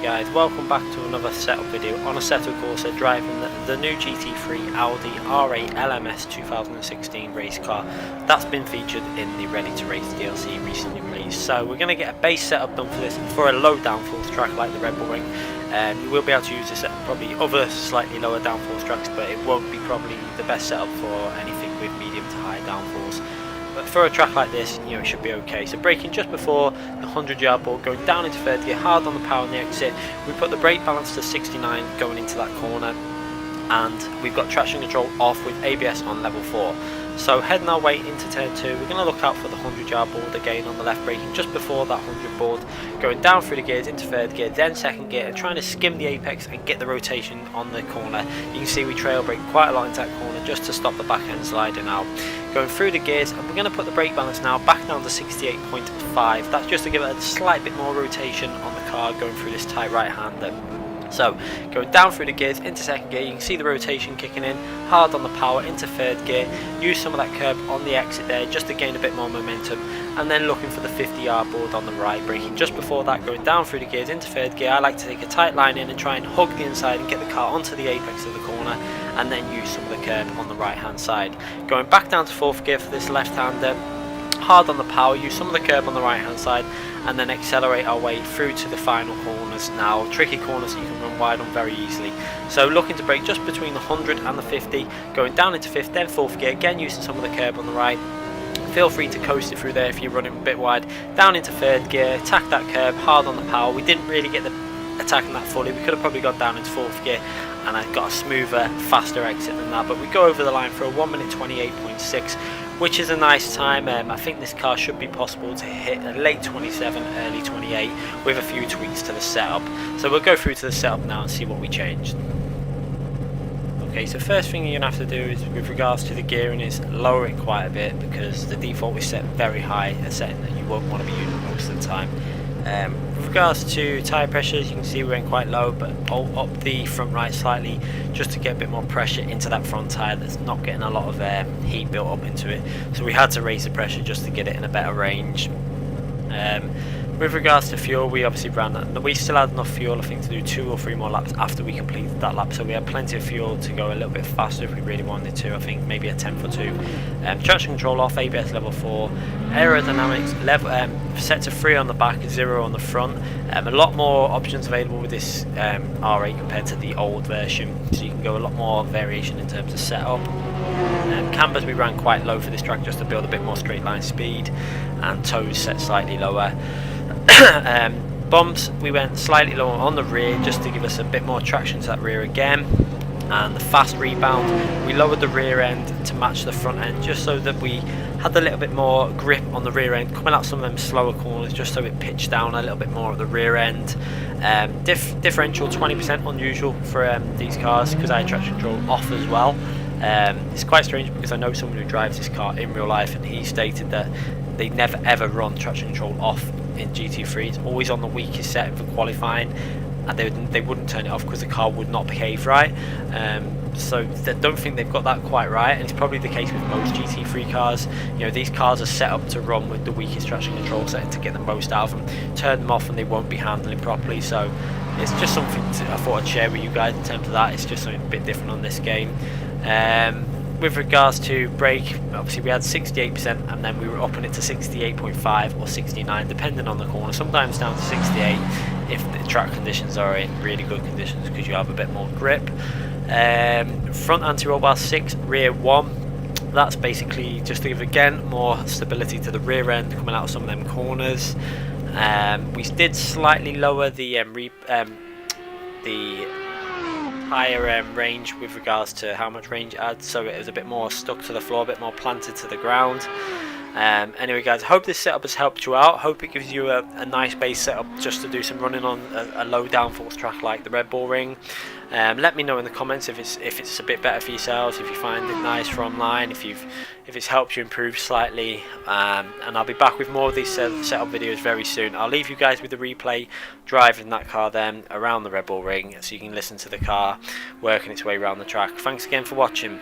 guys, welcome back to another setup video on Assetto Corsa, driving the new GT3 Audi R8 LMS 2016 race car that's been featured in the Ready to Race DLC recently released. So we're going to get a base setup done for this for a low downforce track like the Red Bull Ring. You will be able to use this at probably other slightly lower downforce tracks, but it won't be probably the best setup for anything with medium to high downforce. But for a track like this, it should be okay. So braking just before the 100-yard ball, going down into third gear, hard on the power on the exit. We put the brake balance to 69 going into that corner, and we've got traction control off with ABS on level 4. So heading our way into turn 2, we're going to look out for the 100-yard board again on the left, braking just before that 100 board, going down through the gears into third gear, then second gear, and trying to skim the apex and get the rotation on the corner. You can see we trail brake quite a lot into that corner just to stop the back end sliding out. Going through the gears, and we're going to put the brake balance now back down to 68.5. That's just to give it a slight bit more rotation on the car going through this tight right hander. So going down through the gears into second gear, you can see the rotation kicking in, hard on the power into third gear, use some of that curb on the exit there just to gain a bit more momentum, and then looking for the 50-yard board on the right, braking just before that, going down through the gears into third gear. I like to take a tight line in and try and hug the inside and get the car onto the apex of the corner, and then use some of the curb on the right hand side. Going back down to fourth gear for this left hander, hard on the power, use some of the curb on the right hand side, and then accelerate our way through to the final corners. Now tricky corners that you can run wide on very easily. So looking to brake just between the 100 and the 50, going down into fifth, then fourth gear, again using some of the curb on the right. Feel free to coast it through there if you're running a bit wide. Down into third gear, attack that curb, hard on the power. We didn't really get the attacking that fully. We could have probably got down into fourth gear and I got a smoother, faster exit than that, but we go over the line for a 1 minute 28.6, which is a nice time. I think this car should be possible to hit a late 27, early 28 with a few tweaks to the setup. So we'll go through to the setup now and see what we changed. Okay, so first thing you're going to have to do is, with regards to the gearing, is lower it quite a bit, because the default is set very high, a setting that you won't want to be using most of the time. With regards to tyre pressures, you can see we went quite low, but up the front right slightly just to get a bit more pressure into that front tyre that's not getting a lot of heat built up into it. So we had to raise the pressure just to get it in a better range. With regards to fuel, we obviously ran that. We still had enough fuel, I think, to do 2 or 3 more laps after we completed that lap. So we had plenty of fuel to go a little bit faster if we really wanted to. I think maybe a 10th or 2. Traction control off, ABS level 4. Aerodynamics level set to 3 on the back, 0 on the front. A lot more options available with this R8 compared to the old version. So you can go a lot more variation in terms of setup. Cambers we ran quite low for this track just to build a bit more straight line speed, and toes set slightly lower. Bumps we went slightly lower on the rear just to give us a bit more traction to that rear again, and the fast rebound we lowered the rear end to match the front end just so that we had a little bit more grip on the rear end coming out some of them slower corners, just so it pitched down a little bit more at the rear end. Differential 20% unusual for these cars because I had traction control off as well. It's quite strange because I know someone who drives this car in real life, and he stated that they never ever run traction control off in GT3. It's always on the weakest setting for qualifying, and they wouldn't turn it off because the car would not behave right. So they don't think they've got that quite right, and it's probably the case with most GT3 cars. These cars are set up to run with the weakest traction control setting to get the most out of them. Turn them off and they won't be handling properly. So it's just something I thought I'd share with you guys in terms of that. It's just something a bit different on this game. With regards to brake, obviously we had 68%, and then we were upping it to 68.5 or 69 depending on the corner, sometimes down to 68 if the track conditions are in really good conditions because you have a bit more grip. Front anti-roll bar 6, rear 1. That's basically just to give again more stability to the rear end coming out of some of them corners. We did slightly lower the higher range with regards to how much range it adds, so it was a bit more stuck to the floor, a bit more planted to the ground. Anyway guys, I hope this setup has helped you out. Hope it gives you a nice base setup just to do some running on a low downforce track like the Red Bull Ring. Let me know in the comments if it's a bit better for yourselves, if you find it nice for online, if it's helped you improve slightly. And I'll be back with more of these setup videos very soon. I'll leave you guys with the replay driving that car then around the Red Bull Ring, so you can listen to the car working its way around the track. Thanks again for watching.